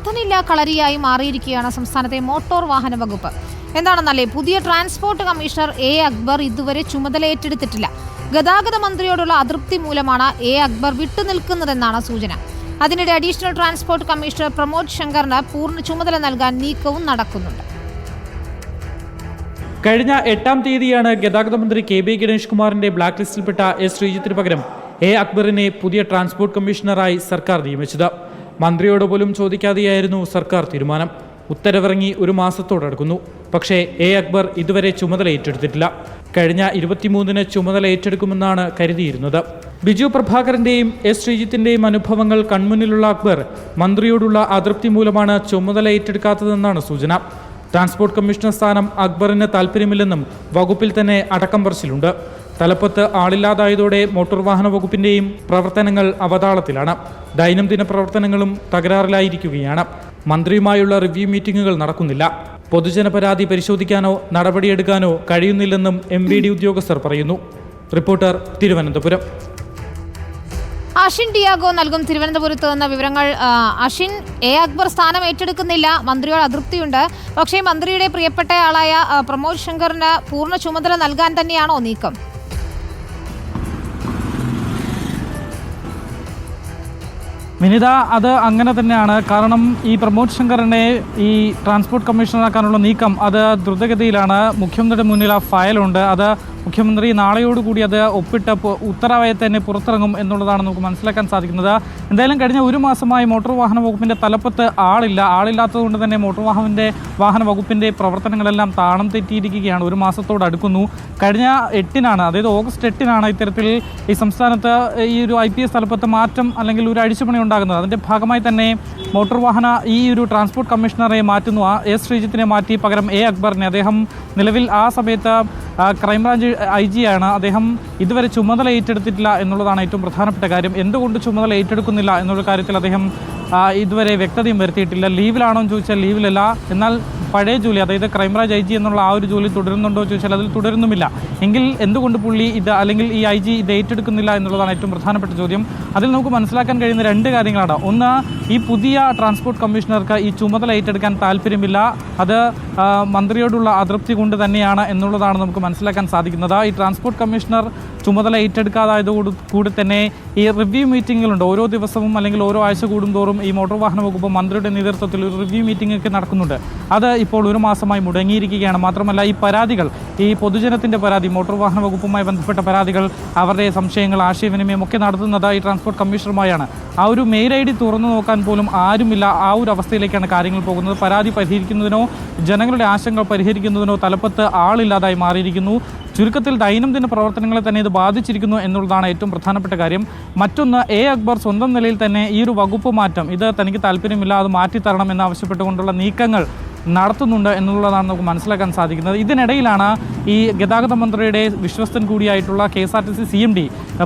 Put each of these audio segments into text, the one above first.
നാഥനില്ലാ കളരിയായി മാറിയിരിക്കുകയാണ് സംസ്ഥാനത്തെ മോട്ടോർ വാഹന വകുപ്പ്. എന്താണെന്നല്ലേ, പുതിയ ട്രാൻസ്പോർട്ട് കമ്മീഷണർ എ അക്ബർ ഇതുവരെ ചുമതല ഏറ്റെടുത്തിട്ടില്ല. ഗതാഗത മന്ത്രിയോടുള്ള അതൃപ്തി മൂലമാണ് എ അക്ബർ വിട്ടുനിൽക്കുന്നതെന്നാണ് സൂചന. അതിനിടെ അഡീഷണൽ ട്രാൻസ്പോർട്ട് കമ്മീഷണർ പ്രമോദ് ശങ്കറിന് പൂർണ്ണ ചുമതല നൽകാൻ നീക്കവും നടക്കുന്നുണ്ട്. കഴിഞ്ഞ 8-ാം തീയതിയാണ് ഗതാഗത മന്ത്രി കെ.ബി. ഗണേഷ് കുമാറിന്റെ ബ്ലാക്ക് ലിസ്റ്റിൽപ്പെട്ട എസ് ശ്രീജിത്തിന് പകരം എ അക്ബറിനെ പുതിയ ട്രാൻസ്പോർട്ട് കമ്മീഷണറായി സർക്കാർ നിയമിച്ചത്. മന്ത്രിയോട് പോലും ചോദിക്കാതെയായിരുന്നു സർക്കാർ തീരുമാനം. ഉത്തരവിറങ്ങി ഒരു മാസത്തോടടുക്കുന്നു. പക്ഷേ എ അക്ബർ ഇതുവരെ ചുമതല ഏറ്റെടുത്തിട്ടില്ല. കഴിഞ്ഞ 23-ന് ചുമതല ഏറ്റെടുക്കുമെന്നാണ് കരുതിയിരുന്നത്. ബിജു പ്രഭാകരന്റെയും എസ് ശ്രീജിത്തിന്റെയും അനുഭവങ്ങൾ കൺമുന്നിലുള്ള അക്ബർ മന്ത്രിയോടുള്ള അതൃപ്തി മൂലമാണ് ചുമതല ഏറ്റെടുക്കാത്തതെന്നാണ് സൂചന. ട്രാൻസ്പോർട്ട് കമ്മീഷണർ സ്ഥാനം അക്ബറിന് താൽപ്പര്യമില്ലെന്നും വകുപ്പിൽ തന്നെ അടക്കം പറച്ചിലുണ്ട്. തലപ്പത്ത് ആളില്ലാതായതോടെ മോട്ടോർ വാഹന വകുപ്പിന്റെയും പ്രവർത്തനങ്ങൾ അവതാളത്തിലാണ്. ദൈനംദിന പ്രവർത്തനങ്ങളും തകരാറിലായിരിക്കുകയാണ്. മന്ത്രിയുമായുള്ള റിവ്യൂ മീറ്റിംഗുകൾ നടക്കുന്നില്ല. പൊതുജന പരാതി പരിശോധിക്കാനോ നടപടിയെടുക്കാനോ കഴിയുന്നില്ലെന്നും MVD ഉദ്യോഗസ്ഥർ പറയുന്നു. റിപ്പോർട്ടർ, തിരുവനന്തപുരം. അഷിൻ ഡിയാഗോ നൽകും തിരുവനന്തപുരത്ത് നിന്ന് വിവരങ്ങൾ. അഷിൻ, എ അക്ബർ സ്ഥാനം ഏറ്റെടുക്കുന്നില്ല, മന്ത്രിയോട് അതൃപ്തിയുണ്ട്. പക്ഷേ മന്ത്രിയുടെ പ്രിയപ്പെട്ടയാളായ പ്രമോദ് ശങ്കറിന് പൂർണ്ണ ചുമതല നൽകാൻ തന്നെയാണോ നീക്കം? വിനിത, അത് അങ്ങനെ തന്നെയാണ്. കാരണം ഈ പ്രമോദ് ശങ്കറിനെ ഈ ട്രാൻസ്പോർട്ട് കമ്മീഷണറാക്കാനുള്ള നീക്കം അത് ദ്രുതഗതിയിലാണ്. മുഖ്യമന്ത്രിയുടെ മുന്നിൽ ആ ഫയലുണ്ട്. അത് മുഖ്യമന്ത്രി നാളെയോടുകൂടി അത് ഒപ്പിട്ട് ഉത്തരവായി തന്നെ പുറത്തിറങ്ങും എന്നുള്ളതാണ് നമുക്ക് മനസ്സിലാക്കാൻ സാധിക്കുന്നത്. എന്തായാലും കഴിഞ്ഞ ഒരു മാസമായി മോട്ടോർ വാഹന വകുപ്പിൻ്റെ തലപ്പത്ത് ആളില്ലാത്തതുകൊണ്ട് തന്നെ മോട്ടോർ വാഹന വകുപ്പിൻ്റെ പ്രവർത്തനങ്ങളെല്ലാം താളം തെറ്റിയിരിക്കുകയാണ്. ഒരു മാസത്തോടടുക്കുന്നു. കഴിഞ്ഞ 8-നാണ്, അതായത് ഓഗസ്റ്റ് 8-നാണ് ഇത്തരത്തിൽ ഈ സംസ്ഥാനത്ത് ഈ ഒരു IPS തലപ്പത്ത് മാറ്റം അല്ലെങ്കിൽ ഒരു അഴിച്ചുപണി ഉണ്ടാകുന്നത്. അതിൻ്റെ ഭാഗമായി തന്നെ മോട്ടോർ വാഹന ഈ ഒരു ട്രാൻസ്പോർട്ട് കമ്മീഷണറെ മാറ്റുന്നു. എസ് ശ്രീജിത്തിനെ മാറ്റി പകരം എ അക്ബറിനെ. അദ്ദേഹം നിലവിൽ ആ സമയത്ത് ക്രൈംബ്രാഞ്ച് IG ആണ്. അദ്ദേഹം ഇതുവരെ ചുമതല ഏറ്റെടുത്തിട്ടില്ല എന്നുള്ളതാണ് ഏറ്റവും പ്രധാനപ്പെട്ട കാര്യം. എന്തുകൊണ്ട് ചുമതല ഏറ്റെടുക്കുന്നില്ല എന്നുള്ള കാര്യത്തിൽ അദ്ദേഹം ഇതുവരെ വ്യക്തതയും വരുത്തിയിട്ടില്ല. ലീവിലാണോ എന്ന് ചോദിച്ചാൽ ലീവിലല്ല. എന്നാൽ പഴയ ജോലി, അതായത് ക്രൈംബ്രാഞ്ച് IG എന്നുള്ള ആ ഒരു ജോലി തുടരുന്നുണ്ടോ എന്ന് ചോദിച്ചാൽ അതിൽ തുടരുന്നുമില്ല. എങ്കിൽ എന്തുകൊണ്ട് പുള്ളി ഇത് അല്ലെങ്കിൽ ഈ IG ഇത് ഏറ്റെടുക്കുന്നില്ല എന്നുള്ളതാണ് ഏറ്റവും പ്രധാനപ്പെട്ട ചോദ്യം. അതിൽ നമുക്ക് മനസ്സിലാക്കാൻ കഴിയുന്ന 2 കാര്യങ്ങളാണ്. ഒന്ന്, ഈ പുതിയ ട്രാൻസ്പോർട്ട് കമ്മീഷണർക്ക് ഈ ചുമതല ഏറ്റെടുക്കാൻ താല്പര്യമില്ല. അത് മന്ത്രിയോടുള്ള അതൃപ്തി കൊണ്ട് തന്നെയാണ് എന്നുള്ളതാണ് നമുക്ക് മനസ്സിലാക്കാൻ സാധിക്കുന്നത്. ഈ ട്രാൻസ്പോർട്ട് കമ്മീഷണർ ചുമതല ഏറ്റെടുക്കാതായതോടുകൂടി തന്നെ ഈ റിവ്യൂ മീറ്റിങ്ങുകളുണ്ട്. ഓരോ ദിവസവും അല്ലെങ്കിൽ ഓരോ ആഴ്ച കൂടുന്തോറും ഈ മോട്ടോർ വാഹന വകുപ്പ് മന്ത്രിയുടെ നേതൃത്വത്തിൽ ഒരു റിവ്യൂ മീറ്റിംഗ് ഒക്കെ നടക്കുന്നുണ്ട്. അത് ഇപ്പോൾ ഒരു മാസമായി മുടങ്ങിയിരിക്കുകയാണ്. മാത്രമല്ല, ഈ പരാതികൾ, ഈ പൊതുജനത്തിൻ്റെ പരാതി, മോട്ടോർ വാഹന വകുപ്പുമായി ബന്ധപ്പെട്ട പരാതികൾ, അവരുടെ സംശയങ്ങൾ, ആശയവിനിമയം ഒക്കെ നടത്തുന്നത് ഈ ട്രാൻസ്പോർട്ട് കമ്മീഷണറുമായാണ്. ആ ഒരു മെയിൽ ID തുറന്നു നോക്കാൻ പോലും ആരുമില്ല. ആ ഒരു അവസ്ഥയിലേക്കാണ് കാര്യങ്ങൾ പോകുന്നത്. പരാതി പരിഹരിക്കുന്നതിനോ ജനങ്ങളുടെ ആശങ്കകൾ പരിഹരിക്കുന്നതിനോ തലപ്പത്ത് ആളില്ലാതായി മാറിയിരിക്കുന്നു. ചുരുക്കത്തിൽ ദൈനംദിന പ്രവർത്തനങ്ങളെ തന്നെ ഇത് ബാധിച്ചിരിക്കുന്നു എന്നുള്ളതാണ് ഏറ്റവും പ്രധാനപ്പെട്ട കാര്യം. മറ്റൊന്ന്, എ അക്ബർ സ്വന്തം നിലയിൽ തന്നെ ഈ ഒരു വകുപ്പ് മാറ്റം, ഇത് തനിക്ക് താല്പര്യമില്ല, അത് മാറ്റിത്തരണം എന്നാവശ്യപ്പെട്ടുകൊണ്ടുള്ള നീക്കങ്ങൾ നടത്തുന്നുണ്ട് എന്നുള്ളതാണ് നമുക്ക് മനസ്സിലാക്കാൻ സാധിക്കുന്നത്. ഇതിനിടയിലാണ് ഈ ഗതാഗത മന്ത്രിയുടെ വിശ്വസ്തൻ കൂടിയായിട്ടുള്ള KSRTC CMD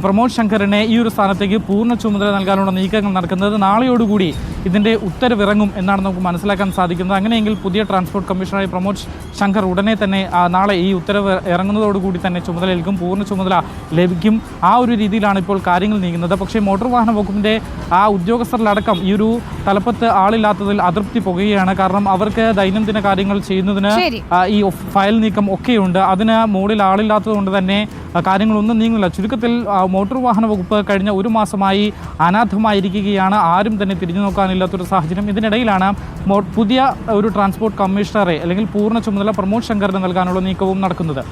പ്രമോദ് ശങ്കറിനെ ഈ ഒരു സ്ഥാനത്തേക്ക് പൂർണ്ണ ചുമതല നൽകാനുള്ള നീക്കങ്ങൾ നടക്കുന്നത്. നാളെയോടുകൂടി ഇതിൻ്റെ ഉത്തരവിറങ്ങും എന്നാണ് നമുക്ക് മനസ്സിലാക്കാൻ സാധിക്കുന്നത്. അങ്ങനെയെങ്കിൽ പുതിയ ട്രാൻസ്പോർട്ട് കമ്മീഷണറായി പ്രമോദ് ശങ്കർ ഉടനെ തന്നെ നാളെ ഈ ഉത്തരവ് ഇറങ്ങുന്നതോടുകൂടി തന്നെ ചുമതലയേൽക്കും, പൂർണ്ണ ചുമതല ലഭിക്കും. ആ ഒരു രീതിയിലാണ് ഇപ്പോൾ കാര്യങ്ങൾ നീങ്ങുന്നത്. പക്ഷേ മോട്ടോർ വാഹന വകുപ്പിൻ്റെ ആ ഉദ്യോഗസ്ഥരിലടക്കം ഈ ഒരു തലപ്പത്ത് ആളില്ലാത്തതിൽ അതൃപ്തി പോകുകയാണ്. കാരണം അവർക്ക് ദൈനംദിന കാര്യങ്ങൾ ചെയ്യുന്നതിന് ഈ ഫയൽ നീക്കം ഒക്കെയുണ്ട്. അതിന് മുകളിൽ ആളില്ലാത്തത് കൊണ്ട് തന്നെ കാര്യങ്ങളൊന്നും നീങ്ങുന്നില്ല. ചുരുക്കത്തിൽ മോട്ടോർ വാഹന വകുപ്പ് കഴിഞ്ഞ ഒരു മാസമായി അനാഥമായിരിക്കുകയാണ്. ആരും തന്നെ തിരിഞ്ഞു നോക്കാനില്ലാത്തൊരു സാഹചര്യം. ഇതിനിടയിലാണ് പുതിയ ഒരു ട്രാൻസ്പോർട്ട് കമ്മീഷണറെ അല്ലെങ്കിൽ പൂർണ്ണ ചുമതല പ്രമോദ് ശങ്കറിന് നൽകാനുള്ള നീക്കവും നടക്കുന്നത്.